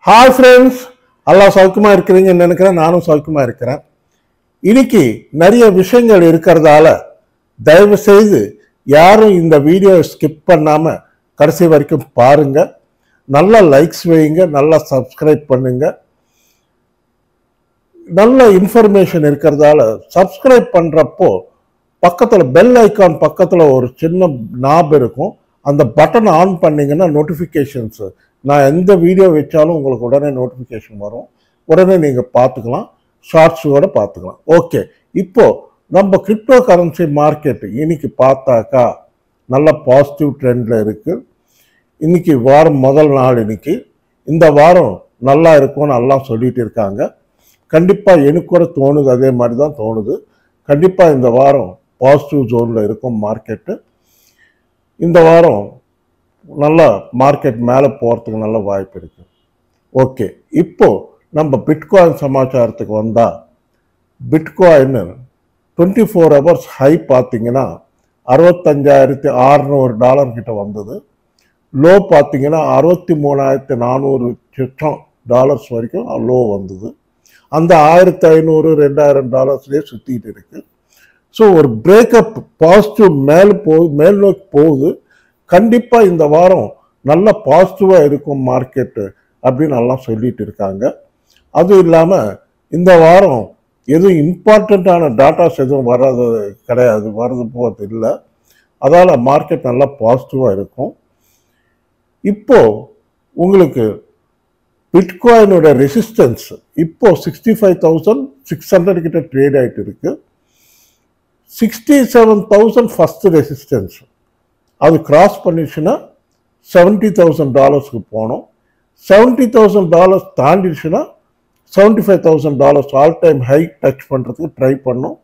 Hi friends, எல்லாம் சௌக்கியமாக இருக்கிறீங்கன்னு நினைக்கிறேன். நானும் சௌக்கியமாக இருக்கிறேன். இன்னைக்கு நிறைய விஷயங்கள் இருக்கிறதால தயவு செய்து யாரும் இந்த வீடியோவை ஸ்கிப் பண்ணாமல் கடைசி வரைக்கும் பாருங்க. நல்ல லைக்ஸ் வைங்க, நல்லா சப்ஸ்கிரைப் பண்ணுங்க. நல்ல இன்ஃபர்மேஷன் இருக்கிறதால சப்ஸ்கிரைப் பண்ணுறப்போ பக்கத்தில் பெல் ஐக்கான் பக்கத்தில் ஒரு சின்ன நாப் இருக்கும். அந்த பட்டன் ஆன் பண்ணிங்கன்னா நோட்டிஃபிகேஷன்ஸு நான் எந்த வீடியோ வச்சாலும் உங்களுக்கு உடனே நோட்டிஃபிகேஷன் வரும். உடனே நீங்கள் பார்த்துக்கலாம், ஷார்ட்ஸோடு பார்த்துக்கலாம். ஓகே, இப்போது நம்ம கிரிப்டோ கரன்சி மார்க்கெட் இன்னைக்கு பார்த்தாக்கா நல்ல பாசிட்டிவ் ட்ரெண்டில் இருக்குது. இன்னைக்கு வாரம் முதல் நாள். இன்னைக்கு இந்த வாரம் நல்லா இருக்கும்னு எல்லாம் சொல்லிட்டு இருக்காங்க. கண்டிப்பாக எனக்கு கூட தோணுது, அதே மாதிரி தான் தோணுது. கண்டிப்பாக இந்த வாரம் பாசிட்டிவ் ஜோனில் இருக்கும் மார்க்கெட்டு. இந்த வாரம் நல்லா மார்க்கெட் மேலே போகிறதுக்கு நல்ல வாய்ப்பு இருக்குது. ஓகே, இப்போது நம்ம பிட்காயின் சமாச்சாரத்துக்கு வந்தால், பிட்காயின் 24 ஹவர்ஸ் ஹை பார்த்தீங்கன்னா $65,600 கிட்ட வந்தது. லோ பார்த்தீங்கன்னா $63,400 வரைக்கும் லோ வந்தது. அந்த $1,500 $2,000 சுற்றிட்டு இருக்கு. ஸோ ஒரு பிரேக்கப் பாசிட்டிவ் மேல் நோக்கி போகுது. கண்டிப்பாக இந்த வாரம் நல்ல பாசிட்டிவாக இருக்கும் மார்க்கெட்டு அப்படின்னு எல்லாம் சொல்லிட்டு இருக்காங்க. அதுவும் இல்லாமல் இந்த வாரம் எதுவும் இம்பார்ட்டண்ட்டான டாட்டாஸ் எதுவும் வர்றது கிடையாது, வர்றது போகிறது இல்லை. அதால் மார்க்கெட் நல்லா பாசிட்டிவாக இருக்கும். இப்போது உங்களுக்கு பிட்காயினோட ரெசிஸ்டன்ஸ் இப்போது 65,600 கிட்ட ட்ரேட் ஆகிட்டு இருக்கு. 67,000 ஃபஸ்ட்டு ரெசிஸ்டன்ஸ், அது கிராஸ் பண்ணிடுச்சுன்னா $70,000 போனோம். $70,000 தாண்டிடுச்சுன்னா $75,000 ஆல் டைம் ஹை டச் பண்ணுறதுக்கு ட்ரை பண்ணோம்.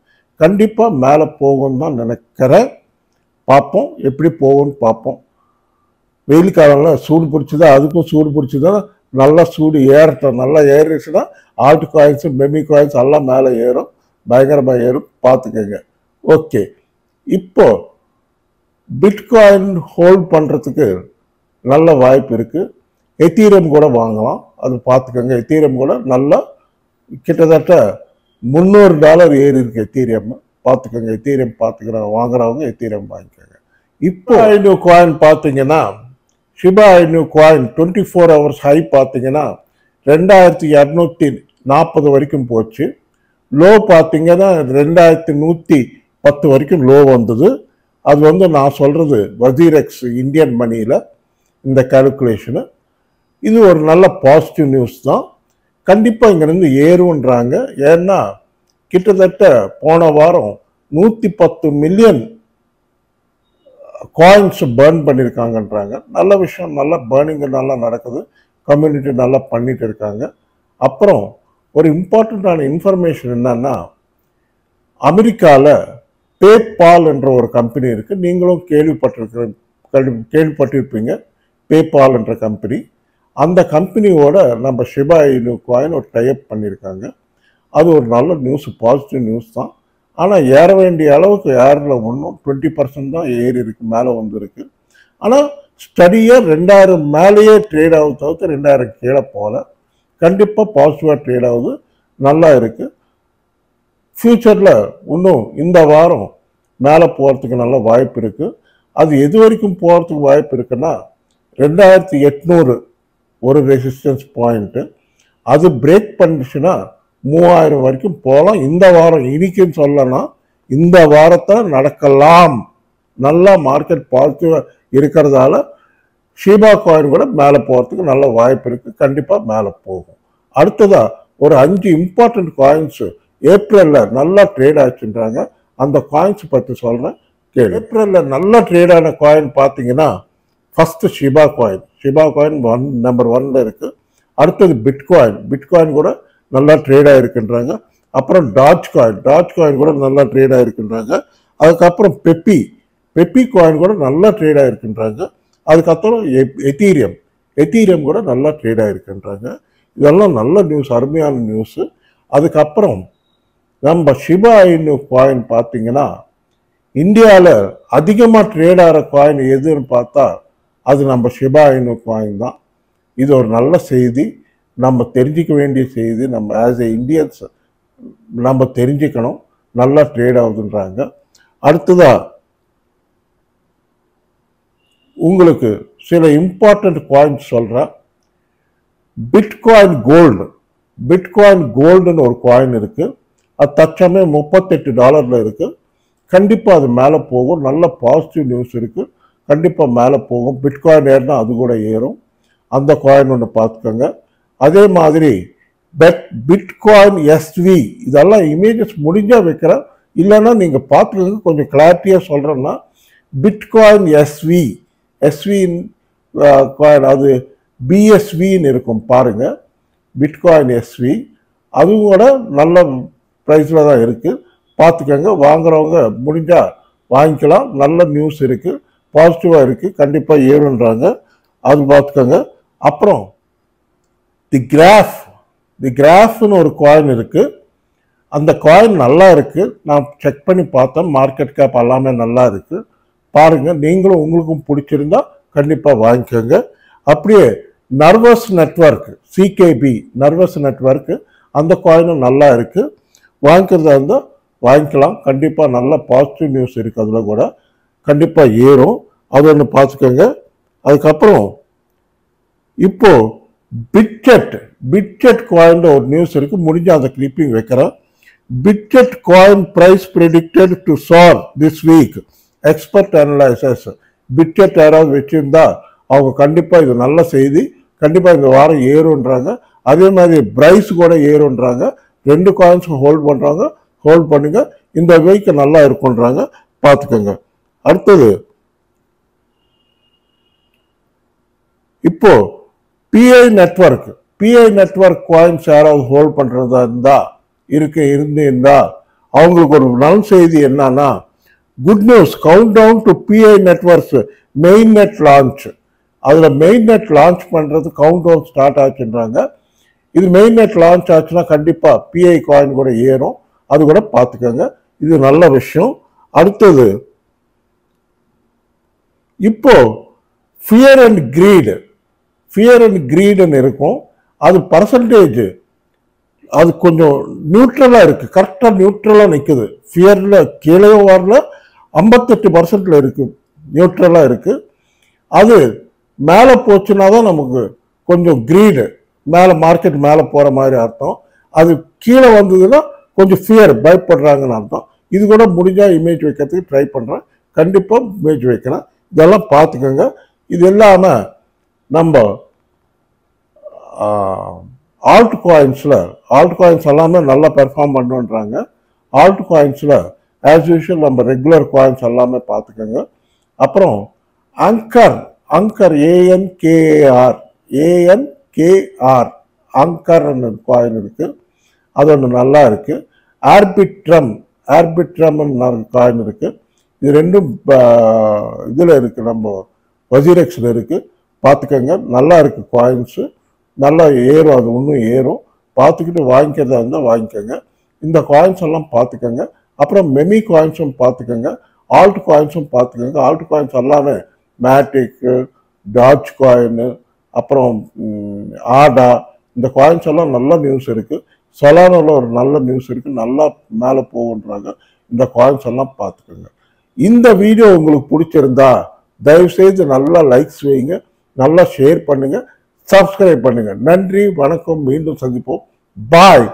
கண்டிப்பாக மேலே போகும்னு தான் நினைக்கிறேன். பார்ப்போம் எப்படி போகும்னு பார்ப்போம். வெயில் காலம்லாம் சூடு பிடிச்சிதான், அதுக்கும் சூடு பிடிச்சிதான். நல்லா சூடு ஏறட்டும். நல்லா ஏறிடுச்சுன்னா ஆல்ட் காயின்ஸு மெமி காயின்ஸ் எல்லாம் மேலே ஏறும், பயங்கரமாக ஏறும், பார்த்துக்கங்க. ஓகே, இப்போ பிட்காயின் ஹோல்ட் பண்ணுறதுக்கு நல்ல வாய்ப்பு இருக்குது. எத்தீரியம் கூட வாங்கலாம், அது பார்த்துக்கோங்க. எத்தீரியம் கூட நல்லா கிட்டத்தட்ட $300 ஏறி இருக்கு. எத்தீரியம் பார்த்துக்கோங்க. எத்தீரியம் வாங்குறவங்க எத்தீரியம் வாங்கிக்கோங்க. இப்போ ஐநூ காயின் பார்த்தீங்கன்னா, ஷிபா ஐநூ காயின் 24 ஹவர்ஸ் ஹை பார்த்தீங்கன்னா 2240 வரைக்கும் போச்சு. லோ பார்த்தீங்கன்னா 2110 வரைக்கும் லோ வந்தது. அது நான் சொல்கிறது வசீரெக்ஸ் இந்தியன் மணியில் இந்த கால்குலேஷனு. இது ஒரு நல்ல பாசிட்டிவ் நியூஸ் தான். கண்டிப்பாக இங்கேருந்து ஏறுன்றாங்க. ஏன்னா கிட்டத்தட்ட போன வாரம் 110 மில்லியன் காயின்ஸ் பேர்ன் பண்ணியிருக்காங்கன்றாங்க. நல்ல விஷயம், நல்ல பேர்னிங்கு நல்லா நடக்குது. கம்யூனிட்டி நல்லா பண்ணிட்டு இருக்காங்க. அப்புறம் ஒரு இம்பார்ட்டண்ட்டான இன்ஃபர்மேஷன் என்னன்னா, அமெரிக்காவில் பேபால் என்ற ஒரு கம்பெனி இருக்குது. நீங்களும் கேள்விப்பட்டிருப்பீங்க. பேபால் என்ற கம்பெனி, அந்த கம்பெனியோட நம்ம ஷிபா இனு காயின் ஒரு டைப் பண்ணியிருக்காங்க. அது ஒரு நல்ல நியூஸ், பாசிட்டிவ் நியூஸ் தான். ஆனால் ஏற வேண்டிய அளவுக்கு ஏறல, ஒன்றும் 20% தான் ஏறி இருக்கு, மேலே வந்துருக்கு. ஆனால் ஸ்டடியாக 2000 மேலேயே ட்ரேட் ஆகுது, தவிர்த்து 2000 கீழே போகல. கண்டிப்பாக பாசிட்டிவாக ட்ரேட் ஆகுது, நல்லா இருக்குது. ஃப்யூச்சரில் இன்னும் இந்த வாரம் மேலே போகிறதுக்கு நல்ல வாய்ப்பு இருக்குது. அது எது வரைக்கும் போகிறதுக்கு வாய்ப்பு இருக்குன்னா 2800 ஒரு ரெசிஸ்டன்ஸ் பாயிண்ட்டு. அது பிரேக் பண்ணிச்சுன்னா 3000 வரைக்கும் போகலாம். இந்த வாரம் இன்னைக்குன்னு சொல்லலாம், இந்த வாரத்தை நடக்கலாம். நல்லா மார்க்கெட் பாசிட்டிவாக இருக்கிறதால ஷிபா காயின் கூட மேலே போகிறதுக்கு நல்ல வாய்ப்பு இருக்குது. கண்டிப்பாக மேலே போகும். அடுத்ததாக ஒரு 5 இம்பார்ட்டண்ட் காயின்ஸு ஏப்ரலில் நல்லா ட்ரேட் ஆச்சுன்றாங்க. அந்த காயின்ஸ் பற்றி சொல்கிறேன் கேளு. ஏப்ரலில் நல்லா ட்ரேடான காயின் பார்த்தீங்கன்னா, ஃபஸ்ட்டு ஷிபா காயின். ஷிபா காயின் நம்பர் 1ல் இருக்குது. அடுத்தது பிட்காயின் கூட நல்லா ட்ரேட் ஆகிருக்குன்றாங்க. அப்புறம் டாஜ் காயின் கூட நல்லா ட்ரேட் ஆகிருக்குன்றாங்க. அதுக்கப்புறம் பெப்பி காயின் கூட நல்லா ட்ரேட் ஆகிருக்குன்றாங்க. அதுக்கப்புறம் எத்தீரியம் கூட நல்லா ட்ரேட் ஆகிருக்குன்றாங்க. இதெல்லாம் நல்ல நியூஸ், அருமையான நியூஸு. அதுக்கப்புறம் நம்ம ஷிபா இனு காயின் பார்த்தீங்கன்னா, இந்தியாவில் அதிகமாக ட்ரேட் ஆகிற காயின் எதுன்னு பார்த்தா அது நம்ம ஷிபா இனு காயின் தான். இது ஒரு நல்ல செய்தி. நம்ம தெரிஞ்சிக்க வேண்டிய செய்தி, நம்ம ஆஸ் ஏ இந்தியன்ஸ் நம்ம தெரிஞ்சுக்கணும். நல்லா ட்ரேட் ஆகுதுன்றாங்க. அடுத்ததா உங்களுக்கு சில இம்பார்ட்டன்ட் காயின்ஸ் சொல்கிறேன். பிட்காயின் கோல்டுன்னு ஒரு காயின் இருக்குது. அது தற்சமயம் $38 இருக்குது. கண்டிப்பாக அது மேலே போகும். நல்ல பாசிட்டிவ் நியூஸ் இருக்குது. கண்டிப்பாக மேலே போகும். பிட்காயின் ஏறினா அது கூட ஏறும். அந்த காயின் ஒன்று பார்த்துக்கோங்க. அதே மாதிரி பிட்காயின் எஸ்வி, இதெல்லாம் இமேஜஸ் முடிஞ்சால் வைக்கிறேன், இல்லைன்னா நீங்கள் பார்த்துக்கோங்க. கொஞ்சம் கிளாரிட்டியாக சொல்கிறேன்னா, பிட்காயின் எஸ்வின் காயின், அது பிஎஸ்வின்னு இருக்கும் பாருங்கள். பிட்காயின் எஸ்வி அதுவும் கூட நல்ல ப்ரைஸில் தான் இருக்குது. பார்த்துக்கோங்க. வாங்குறவங்க முடிஞ்சால் வாங்கிக்கலாம். நல்ல நியூஸ் இருக்குது, பாசிட்டிவாக இருக்குது. கண்டிப்பாக ஏறுன்றாங்க. அது பார்த்துக்கோங்க. அப்புறம் தி கிராஃப்னு ஒரு காயின் இருக்குது. அந்த காயின் நல்லா இருக்குது. நான் செக் பண்ணி பார்த்தேன். மார்க்கெட் கேப் எல்லாமே நல்லா இருக்குது. பாருங்கள். நீங்களும் உங்களுக்கும் பிடிச்சிருந்தா கண்டிப்பாக வாங்கிக்கோங்க. அப்படியே nervous network, CKP nervous network, அந்த காயினும் நல்லா இருக்குது. வாங்கிக்கிறதா இருந்தால் வாங்கிக்கலாம். கண்டிப்பாக நல்ல பாசிட்டிவ் நியூஸ் இருக்குது. அதில் கூட கண்டிப்பாக ஏறும். அது ஒன்று பார்த்துக்கோங்க. அதுக்கப்புறம் இப்போது பிட்ஜெட் காயின் ஒரு நியூஸ் இருக்குது. முடிஞ்ச அந்த கிளிப்பிங் வைக்கிறேன். Bitget coin price predicted to soar this week, expert analysers. Bitget யாராவது வச்சுருந்தா அவங்க கண்டிப்பாக இது நல்ல செய்தி, கண்டிப்பாக இந்த வாரம் ஏறுன்றாங்க. அதே மாதிரி பிரைஸ் கூட ஏறுன்றாங்க. 2 காயின்ஸும் ஹோல்ட் பண்ணுங்க. இந்த வீக் நல்லா இருக்குன்றாங்க. பார்த்துக்கோங்க. அடுத்தது இப்போ பிஐ நெட்வொர்க் காயின்ஸ் யாராவது ஹோல்ட் பண்ணுறதா இருந்தா அவங்களுக்கு ஒரு நல்ல செய்தி என்னன்னா, good news, count down to Pi networks main net launch. அதில் மெயின் நெட் லான்ச் பண்ணுறது கவுண்ட் டவுன் ஸ்டார்ட் ஆச்சுன்றாங்க. இது மெயின் நெட் லான்ச் ஆச்சுன்னா கண்டிப்பாக பிஐ காயின் கூட ஏறும். அது கூட பார்த்துக்கோங்க. இது நல்ல விஷயம். அடுத்தது இப்போ ஃபியர் அண்ட் கிரீடுன்னு இருக்கும். அது பர்சன்டேஜ் அது கொஞ்சம் நியூட்ரலாக இருக்குது. கரெக்டாக நியூட்ரலாக நிற்குது. ஃபியரில் கீழே வரல, 58% இருக்குது, நியூட்ரலாக இருக்குது. அது மேலே போச்சுன்னா தான் நமக்கு கொஞ்சம் கிரீடு மேலே, மார்க்கெட் மேலே போகிற மாதிரி அர்த்தம். அது கீழே வந்ததுன்னா கொஞ்சம் ஃபியர், பயப்படுறாங்கன்னு அர்த்தம். இது கூட முடிஞ்சால் இமேஜ் வைக்கிறதுக்கு ட்ரை பண்ணுறேன். கண்டிப்பாக இமேஜ் வைக்கிறேன். இதெல்லாம் பார்த்துக்கோங்க. இது இல்லாமல் நம்ம ஆல்ட் காயின்ஸ் எல்லாமே நல்லா பெர்ஃபார்ம் பண்ணுன்றாங்க. ஆல்ட் காயின்ஸில் ஆஸ் யூஷுவல் நம்ம ரெகுலர் காயின்ஸ் எல்லாமே பார்த்துக்கோங்க. அப்புறம் அங்கர் ANKR அங்கர்னு காயின் இருக்குது. அது ஒன்று நல்லா இருக்குது. ஆர்பிட்ரம்னு காயின் இருக்குது. இது ரெண்டும் இதில் இருக்குது, நம்ம வஜிரெக்ஸில் இருக்குது. பார்த்துக்கோங்க. நல்லா இருக்குது காயின்ஸு. நல்லா ஏறும். அது இன்னும் ஏறும். பார்த்துக்கிட்டு வாங்கிக்கிறதா இருந்தால் வாங்கிக்கோங்க. இந்த காயின்ஸ் எல்லாம் பார்த்துக்கோங்க. அப்புறம் மெமி காயின்ஸும் பார்த்துக்கோங்க. ஆல்ட் காயின்ஸும் பார்த்துக்கோங்க. ஆல்ட் காயின்ஸ் எல்லாமே மேட்டிக்கு, டாஜ் காயின், அப்புறம் ஆடா, இந்த காயின்ஸ் எல்லாம் நல்ல நியூஸ் இருக்குது. சொலானோவில் ஒரு நல்ல நியூஸ் இருக்குது. நல்லா மேலே போகுன்றாங்க. இந்த காயின்ஸ் எல்லாம் பார்த்துக்கோங்க. இந்த வீடியோ உங்களுக்கு பிடிச்சிருந்தா தயவுசெய்து நல்லா லைக்ஸ் வைங்க, நல்லா ஷேர் பண்ணுங்கள், சப்ஸ்கிரைப் பண்ணுங்கள். நன்றி, வணக்கம். மீண்டும் சந்திப்போம். பாய்.